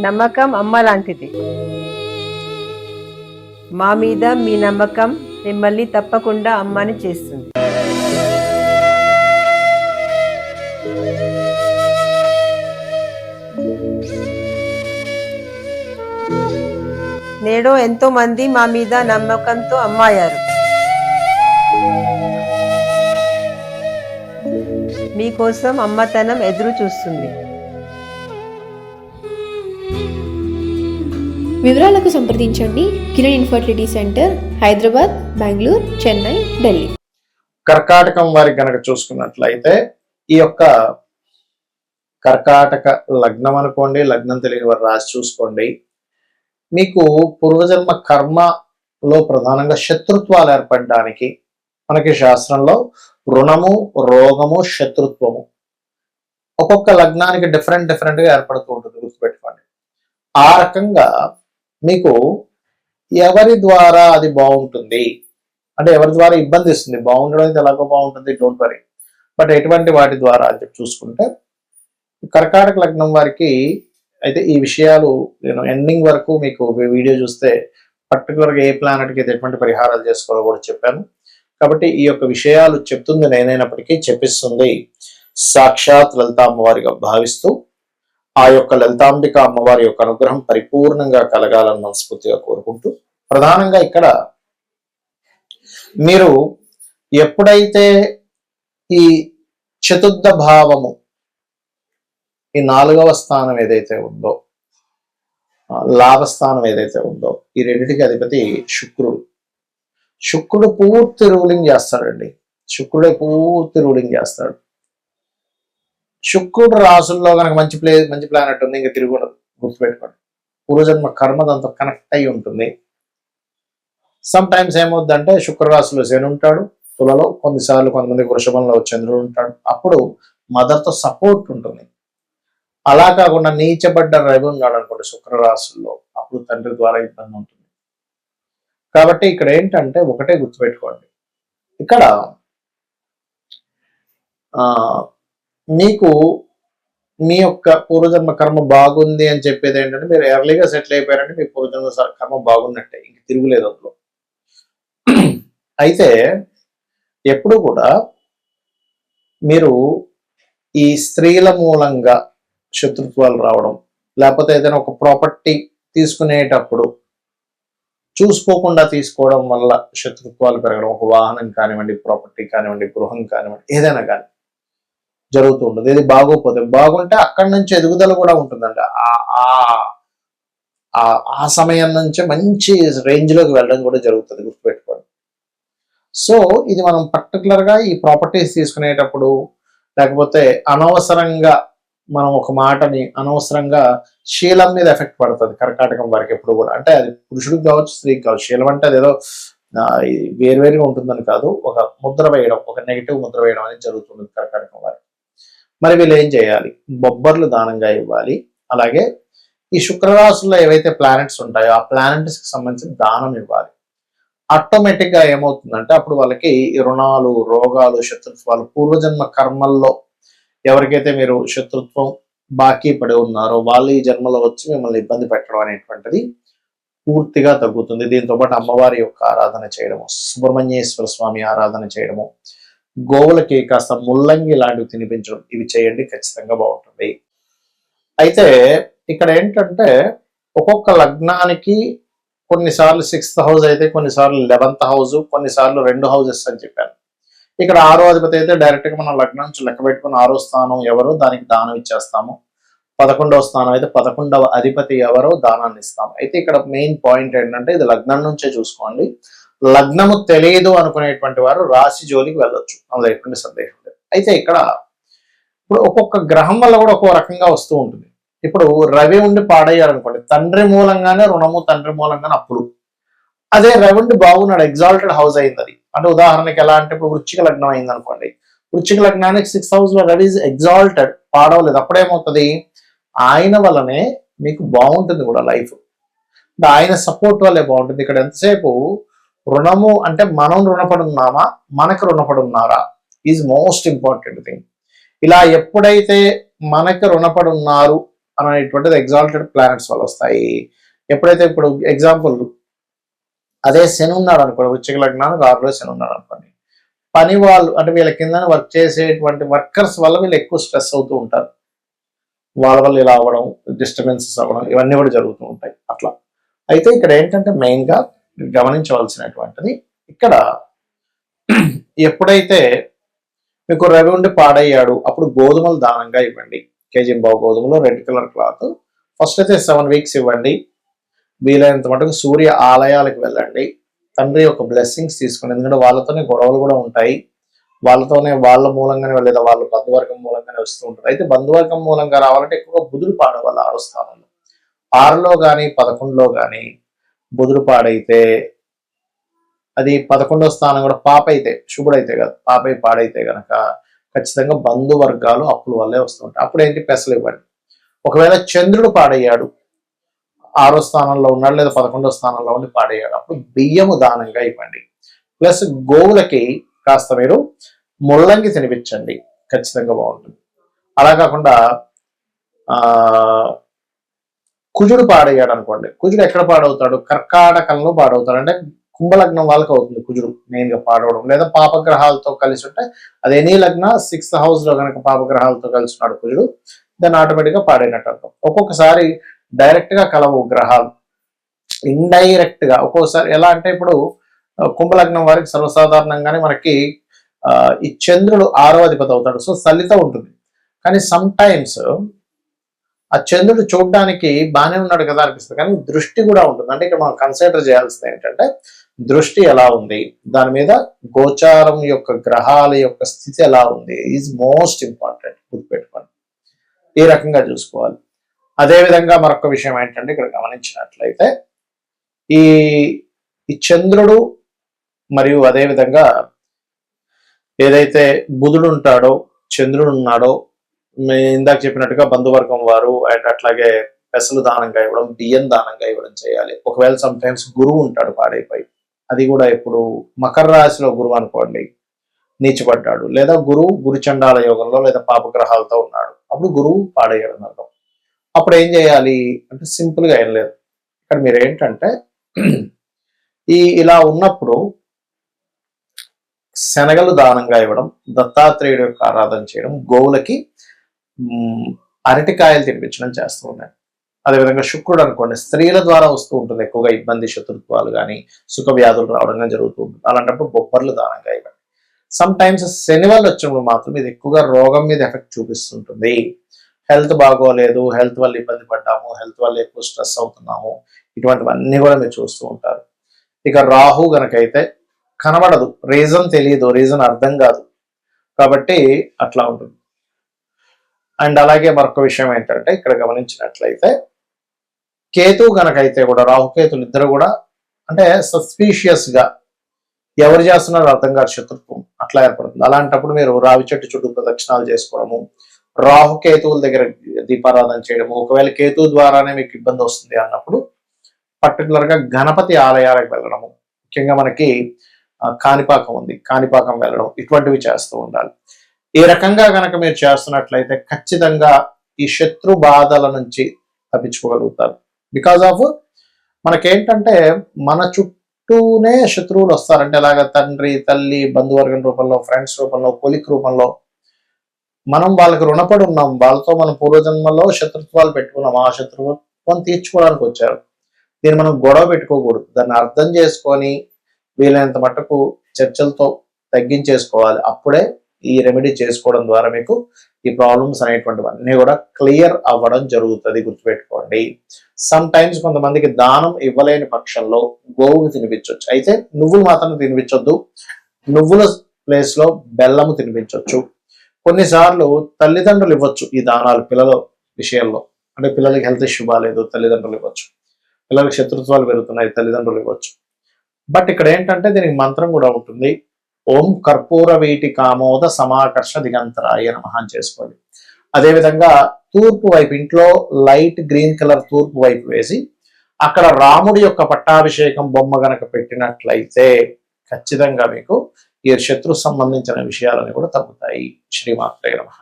నమ్మకం అమ్మ లాంటిది. మా మీద మీ నమ్మకం మిమ్మల్ని తప్పకుండా అమ్మని చేస్తుంది. నేడు ఎంతో మంది మా మీద నమ్మకంతో అమ్మాయారు. మీకోసం అమ్మతనం ఎదురు చూస్తుంది. వివరాలకు సంప్రదించండి కిరణ్ ఇన్ఫర్టిలిటీ సెంటర్, హైదరాబాద్, బెంగళూరు, చెన్నై, ఢిల్లీ. కర్కాటకం వారికి గనక చూసుకున్నట్లయితే ఈ యొక్క కర్కాటక లగ్నం అనుకోండి, లగ్నం తెలియని వారు రాసి చూసుకోండి. మీకు పూర్వజన్మ కర్మలో ప్రధానంగా శత్రుత్వాలు ఏర్పడడానికి మనకి శాస్త్రంలో రుణము, రోగము, శత్రుత్వము ఒక్కొక్క లగ్నానికి డిఫరెంట్ గా ఏర్పడుతూ ఉంటుంది, గుర్తుపెట్టుకోండి. ఆ రకంగా మీకు ఎవరి ద్వారా అది బాగుంటుంది అంటే ఎవరి ద్వారా ఇబ్బంది ఇస్తుంది, బాగుండడం అయితే ఎలాగో బాగుంటుంది, డోంట్ వరీ, బట్ ఎటువంటి వాటి ద్వారా అని చెప్పి చూసుకుంటే కర్కాటక లగ్నం వారికి అయితే ఈ విషయాలు నేను ఎండింగ్ వరకు మీకు వీడియో చూస్తే పర్టికులర్గా ఏ ప్లానెట్కి ఎటువంటి పరిహారాలు చేసుకోవాలో కూడా చెప్పాను. కాబట్టి ఈ యొక్క విషయాలు చెప్తుంది నేనైనప్పటికీ చెప్పిస్తుంది సాక్షాత్ లలితా అమ్మవారిగా భావిస్తూ ఆ యొక్క లలితాంబిక అమ్మవారి యొక్క అనుగ్రహం పరిపూర్ణంగా కలగాలని మనస్ఫూర్తిగా కోరుకుంటూ, ప్రధానంగా ఇక్కడ మీరు ఎప్పుడైతే ఈ చతుర్థ భావము, ఈ 4వ స్థానం ఏదైతే ఉందో, లాభస్థానం ఏదైతే ఉందో, ఈ రెండింటికి అధిపతి శుక్రుడు. శుక్రుడు పూర్తి రూలింగ్ చేస్తాడండి. శుక్రుడే పూర్తి రూలింగ్ చేస్తాడు. శుక్రుడు రాసుల్లో కనుక మంచి ప్లానెట్ ఉంది, ఇంకా తిరిగి ఉండదు, గుర్తుపెట్టుకోండి. పూర్వజన్మ కర్మ దాంతో కనెక్ట్ అయి ఉంటుంది. సమ్ టైమ్స్ ఏమవుద్దంటే శుక్ర రాశిలో శని ఉంటాడు, తులలో, కొన్నిసార్లు కొంతమంది వృషభంలో చంద్రుడు ఉంటాడు. అప్పుడు మదర్తో సపోర్ట్ ఉంటుంది. అలా కాకుండా నీచబడ్డ రవి ఉన్నాడు అనుకోండి శుక్ర రాశుల్లో, అప్పుడు తండ్రి ద్వారా ఇబ్బంది ఉంటుంది. కాబట్టి ఇక్కడ ఏంటంటే ఒకటే గుర్తుపెట్టుకోండి, ఇక్కడ మీకు మీ యొక్క పూర్వజన్మ కర్మ బాగుంది అని చెప్పేది ఏంటంటే మీరు ఎర్లీగా సెటిల్ అయిపోయారంటే మీ పూర్వజన్మ కర్మ బాగున్నట్టే, ఇంక తిరుగులేదు అందులో. అయితే ఎప్పుడు కూడా మీరు ఈ స్త్రీల మూలంగా శత్రుత్వాలు రావడం, లేకపోతే ఏదైనా ఒక ప్రాపర్టీ తీసుకునేటప్పుడు చూసుకోకుండా తీసుకోవడం వల్ల శత్రుత్వాలు పెరగడం, ఒక వాహనం కానివ్వండి, ప్రాపర్టీ కానివ్వండి, గృహం కానివ్వండి, ఏదైనా కానీ జరుగుతూ ఉంటుంది. ఇది బాగోపోతే, బాగుంటే అక్కడి నుంచి ఎదుగుదల కూడా ఉంటుందండి. ఆ సమయం నుంచి మంచి రేంజ్లోకి వెళ్ళడం కూడా జరుగుతుంది, గుర్తుపెట్టుకోండి. సో ఇది మనం పర్టికులర్గా ఈ ప్రాపర్టీస్ తీసుకునేటప్పుడు, లేకపోతే అనవసరంగా మనం ఒక మాటని అనవసరంగా శీలం మీద ఎఫెక్ట్ పడుతుంది కర్కాటకం వారికి ఎప్పుడు కూడా. అంటే అది పురుషుడికి కావచ్చు, స్త్రీకి కావచ్చు. శీలం అంటే అదేదో వేరువేరుగా ఉంటుందని కాదు, ఒక ముద్ర వేయడం, ఒక నెగిటివ్ ముద్ర వేయడం అనేది జరుగుతుంది కర్కాటకం వారికి. మరి వీళ్ళు ఏం చేయాలి? బొబ్బర్లు దానంగా ఇవ్వాలి. అలాగే ఈ శుక్రరాశుల్లో ఏవైతే ప్లానెట్స్ ఉంటాయో ఆ ప్లానెట్స్ కి సంబంధించిన దానం ఇవ్వాలి. ఆటోమేటిక్ గా ఏమవుతుందంటే అప్పుడు వాళ్ళకి రుణాలు, రోగాలు, శత్రుత్వాలు, పూర్వజన్మ కర్మల్లో ఎవరికైతే మీరు శత్రుత్వం బాకీ పడి ఉన్నారో వాళ్ళు ఈ జన్మలో వచ్చి మిమ్మల్ని ఇబ్బంది పెట్టడం అనేటువంటిది పూర్తిగా తగ్గుతుంది. దీంతో పాటు అమ్మవారి యొక్క ఆరాధన చేయడము, సుబ్రహ్మణ్యేశ్వర స్వామి ఆరాధన చేయడము, గోవులకి కాస్త ముల్లంగి లాంటివి తినిపించడం, ఇవి చేయండి, ఖచ్చితంగా బాగుంటుంది. అయితే ఇక్కడ ఏంటంటే ఒక్కొక్క లగ్నానికి కొన్నిసార్లు 6th హౌస్ అయితే, కొన్నిసార్లు 11th హౌస్, కొన్నిసార్లు 2 హౌసెస్ అని చెప్పాను. ఇక్కడ 6వ అధిపతి అయితే డైరెక్ట్ గా మనం లగ్నం నుంచి లెక్క పెట్టుకుని 6వ స్థానం ఎవరో దానికి దానం ఇచ్చేస్తాము. 11వ స్థానం అయితే 11వ అధిపతి ఎవరో దానాన్ని ఇస్తాము. అయితే ఇక్కడ మెయిన్ పాయింట్ ఏంటంటే ఇది లగ్నం నుంచే చూసుకోండి. లగ్నము తెలియదు అనుకునేటువంటి వారు రాశి జోలికి వెళ్ళొచ్చు, అందులో ఎటువంటి సందేహం లేదు. అయితే ఇక్కడ ఇప్పుడు ఒక్కొక్క గ్రహం వల్ల కూడా ఒక్కో రకంగా వస్తూ ఉంటుంది. ఇప్పుడు రవి ఉండి పాడయ్యారనుకోండి, తండ్రి మూలంగానే రుణము, తండ్రి మూలంగానే అప్పులు. అదే రవి ఉండి బాగున్నాడు, ఎగ్జాల్టెడ్ హౌస్ అయింది అది. అంటే ఉదాహరణకి ఎలా అంటే ఇప్పుడు వృశ్చిక లగ్నం అయింది అనుకోండి, వృశ్చిక లగ్నానికి 6th హౌస్ లో రవి ఎగ్జాల్టెడ్, పాడవలేదు. అప్పుడేమవుతుంది, ఆయన వల్లనే మీకు బాగుంటుంది కూడా లైఫ్, ఆయన సపోర్ట్ వల్లే బాగుంటుంది. ఇక్కడ ఎంతసేపు రుణము అంటే మనం రుణపడి ఉన్నామా, మనకు రుణపడి ఉన్నారా ఈజ్ మోస్ట్ ఇంపార్టెంట్ థింగ్. ఇలా ఎప్పుడైతే మనకు రుణపడి ఉన్నారు అనేటువంటిది ఎగ్జాల్టెడ్ ప్లానెట్స్ వల్ల వస్తాయి. ఎప్పుడైతే ఇప్పుడు ఎగ్జాంపుల్ అదే శని ఉన్నాడు అనుకోండి, వృశ్చిక లగ్నానికి 6లో శని ఉన్నాడు అనుకోండి, పని వాళ్ళు అంటే వీళ్ళ కింద వర్క్ చేసేటువంటి వర్కర్స్ వల్ల వీళ్ళు ఎక్కువ స్ట్రెస్ అవుతూ ఉంటారు. వాళ్ళ వల్ల ఇలా అవ్వడం, డిస్టర్బెన్సెస్ అవ్వడం, ఇవన్నీ కూడా జరుగుతూ ఉంటాయి అట్లా. అయితే ఇక్కడ ఏంటంటే మెయిన్గా గమనించవలసినటువంటిది, ఇక్కడ ఎప్పుడైతే మీకు రవి ఉండి పాడయ్యాడు అప్పుడు గోధుమలు దానంగా ఇవ్వండి. కేజీంబావు గోధుమలు, రెడ్ కలర్ క్లాత్. ఫస్ట్ అయితే 7 వీక్స్ ఇవ్వండి. వీలైనంత మటుకు సూర్య ఆలయాలకు వెళ్ళండి. తండ్రి యొక్క బ్లెస్సింగ్స్ తీసుకోండి. ఎందుకంటే వాళ్ళతోనే గొడవలు కూడా ఉంటాయి, వాళ్ళతోనే వాళ్ళ మూలంగానే లేదా వాళ్ళ బంధువర్గం మూలంగానే వస్తూ ఉంటారు. అయితే బంధువర్గం మూలంగా రావాలంటే ఎక్కువగా బుధుడు పాడవాలి 6వ స్థానంలో. 6లో కానీ 11లో కానీ బుధుడు పాడైతే అది 11వ స్థానం కూడా పాప అయితే, శుభుడైతే కదా, పాపై పాడైతే గనక ఖచ్చితంగా బంధువర్గాలు అప్పుల వల్లే వస్తూ ఉంటాయి. అప్పుడు ఏంటి, పెసలు ఇవ్వండి. ఒకవేళ చంద్రుడు పాడయ్యాడు, 6వ స్థానంలో ఉన్నాడు లేదా 11వ స్థానంలో ఉండి పాడయ్యాడు, అప్పుడు బియ్యము దానంగా ఇవ్వండి. ప్లస్ గోవులకి కాస్త మీరు ముల్లంగి తినిపించండి, ఖచ్చితంగా బాగుంటుంది. అలా కాకుండా కుజుడు పాడయ్యాడు అనుకోండి, కుజుడు ఎక్కడ పాడవుతాడు, కర్కాటకంలో పాడవుతాడు. అంటే కుంభలగ్నం వాళ్ళకి అవుతుంది కుజుడు మెయిన్ గా పాడవడం. లేదా పాపగ్రహాలతో కలిసి ఉంటే అది ఎనీ లగ్న 6th హౌస్ లో కనుక పాపగ్రహాలతో కలిసి ఉన్నాడు కుజుడు, దాన్ని ఆటోమేటిక్ గా పాడైనట్టు అర్థం. ఒక్కొక్కసారి డైరెక్ట్ గా కలవు గ్రహాలు, ఇండైరెక్ట్ గా. ఒక్కొక్కసారి ఎలా అంటే ఇప్పుడు కుంభలగ్నం వారికి సర్వసాధారణంగానే మనకి ఈ చంద్రుడు 6వ అధిపతి అవుతాడు, సో ఫలితం ఉంటుంది. కానీ సమ్ టైమ్స్ ఆ చంద్రుడు చూడడానికి బాగానే ఉన్నాడు కదా అనిపిస్తుంది, కానీ దృష్టి కూడా ఉంటుంది. అంటే ఇక్కడ మనం కన్సిడర్ చేయాల్సింది ఏంటంటే దృష్టి ఎలా ఉంది, దాని మీద గోచారం యొక్క గ్రహాల యొక్క స్థితి ఎలా ఉంది ఈజ్ మోస్ట్ ఇంపార్టెంట్, గుర్తుపెట్టుకోండి. ఈ రకంగా చూసుకోవాలి. అదేవిధంగా మరొక విషయం ఏంటంటే ఇక్కడ గమనించినట్లయితే ఈ చంద్రుడు మరియు అదేవిధంగా ఏదైతే బుధుడు ఉంటాడో, చంద్రుడు ఉన్నాడో, ఇందాక చెప్పినట్టుగా బంధువర్గం వారు అండ్ అట్లాగే పెసలు దానంగా ఇవ్వడం, బియ్యం దానంగా ఇవ్వడం చేయాలి. ఒకవేళ సమ్ టైమ్స్ గురువు ఉంటాడు పాడైపోయి, అది కూడా ఇప్పుడు మకర రాశిలో గురువు అనుకోండి నీచపడ్డాడు, లేదా గురువు గురుచండాల యోగంలో లేదా పాపగ్రహాలతో ఉన్నాడు, అప్పుడు గురువు పాడయ్యాడు అర్థం. అప్పుడు ఏం చేయాలి అంటే సింపుల్ గా ఏం లేదు. ఇక్కడ మీరు ఏంటంటే ఇలా ఉన్నప్పుడు శనగలు దానంగా ఇవ్వడం, దత్తాత్రేయుడు యొక్క ఆరాధన చేయడం, గోవులకి అరటికాయలు తినిపించడం చేస్తూ ఉన్నాయి. అదేవిధంగా శుక్రుడు అనుకోండి, స్త్రీల ద్వారా వస్తూ ఉంటుంది ఎక్కువగా ఇబ్బంది, శత్రుత్వాలు కానీ సుఖ వ్యాధులు రావడం జరుగుతూ ఉంటుంది. అలాంటప్పుడు బొబ్బర్లు దానంగా ఇవ్వండి. సమ్ టైమ్స్ శని వల్ల వచ్చినప్పుడు మాత్రం ఇది ఎక్కువగా రోగం మీద ఎఫెక్ట్ చూపిస్తుంటుంది. హెల్త్ బాగోలేదు, హెల్త్ వల్ల ఇబ్బంది పడ్డాము, హెల్త్ వల్ల ఎక్కువ స్ట్రెస్ అవుతున్నాము, ఇటువంటివన్నీ కూడా మీరు చూస్తూ ఉంటారు. ఇక రాహు గనకైతే కనబడదు, రీజన్ తెలియదు, రీజన్ అర్థం కాదు, కాబట్టి అట్లా ఉంటుంది. అండ్ అలాగే మరొక విషయం ఏంటంటే ఇక్కడ గమనించినట్లయితే కేతు గనకైతే కూడా, రాహుకేతులు ఇద్దరు కూడా అంటే సస్పీషియస్ గా ఎవరు చేస్తున్నారో అర్థం కాదు, శత్రుత్వం అట్లా ఏర్పడుతుంది. అలాంటప్పుడు మీరు రావి చెట్టు చుట్టూ ప్రదక్షిణాలు చేసుకోవడము, రాహుకేతువుల దగ్గర దీపారాధన చేయడము. ఒకవేళ కేతు ద్వారానే మీకు ఇబ్బంది వస్తుంది అన్నప్పుడు పర్టికులర్ గా గణపతి ఆలయాలకు వెళ్ళడము, ముఖ్యంగా మనకి కాణిపాకం ఉంది, కాణిపాకం వెళ్ళడం, ఇటువంటివి చేస్తూ ఉండాలి. ఈ రకంగా గనక మీరు చేస్తున్నట్లయితే ఖచ్చితంగా ఈ శత్రు బాధల నుంచి తప్పించుకోగలుగుతారు. బికాజ్ ఆఫ్ మనకేంటంటే మన చుట్టూనే శత్రువులు వస్తారంటే ఎలాగ తండ్రి, తల్లి, బంధువర్గం రూపంలో, ఫ్రెండ్స్ రూపంలో, కొలిక్ రూపంలో మనం వాళ్ళకి రుణపడి ఉన్నాం, వాళ్ళతో మనం పూర్వజన్మలో శత్రుత్వాలు పెట్టుకున్నాం, ఆ శత్రుత్వం తీర్చుకోవడానికి వచ్చారు. దీన్ని మనం గొడవ పెట్టుకోకూడదు, దాన్ని అర్థం చేసుకొని వీలైనంత మట్టుకు చర్చలతో తగ్గించేసుకోవాలి. అప్పుడే ఈ రెమెడీ చేసుకోవడం ద్వారా మీకు ఈ ప్రాబ్లమ్స్ అనేటువంటివన్నీ కూడా క్లియర్ అవ్వడం జరుగుతుంది, గుర్తుపెట్టుకోండి. సమ్ టైమ్స్ కొంతమందికి దానం ఇవ్వలేని పక్షంలో గోవుకి తినిపించవచ్చు, అయితే నువ్వులు మాత్రం తినిపించొద్దు, నువ్వుల ప్లేస్ లో బెల్లము తినిపించవచ్చు. కొన్నిసార్లు తల్లిదండ్రులు ఇవ్వచ్చు ఈ దానాలు పిల్లల విషయంలో, అంటే పిల్లలకి హెల్త్ ఇష్యూ బాగాలేదు, తల్లిదండ్రులు ఇవ్వచ్చు, పిల్లలకి శత్రుత్వాలు పెరుగుతున్నాయి, తల్లిదండ్రులు ఇవ్వచ్చు. బట్ ఇక్కడ ఏంటంటే దీనికి మంత్రం కూడా ఉంటుంది, ఓం కర్పూర వీటి కామోద సమాకర్ష దిగంతరాయ నమః అని చేసుకోండి. అదేవిధంగా తూర్పు వైపు, ఇంట్లో లైట్ గ్రీన్ కలర్ తూర్పు వైపు వేసి అక్కడ రాముడి యొక్క పట్టాభిషేకం బొమ్మ గనక పెట్టినట్లయితే ఖచ్చితంగా మీకు ఈ శత్రు సంబంధించిన విషయాలని కూడా తగ్గుతాయి. శ్రీమాత్రే నమః.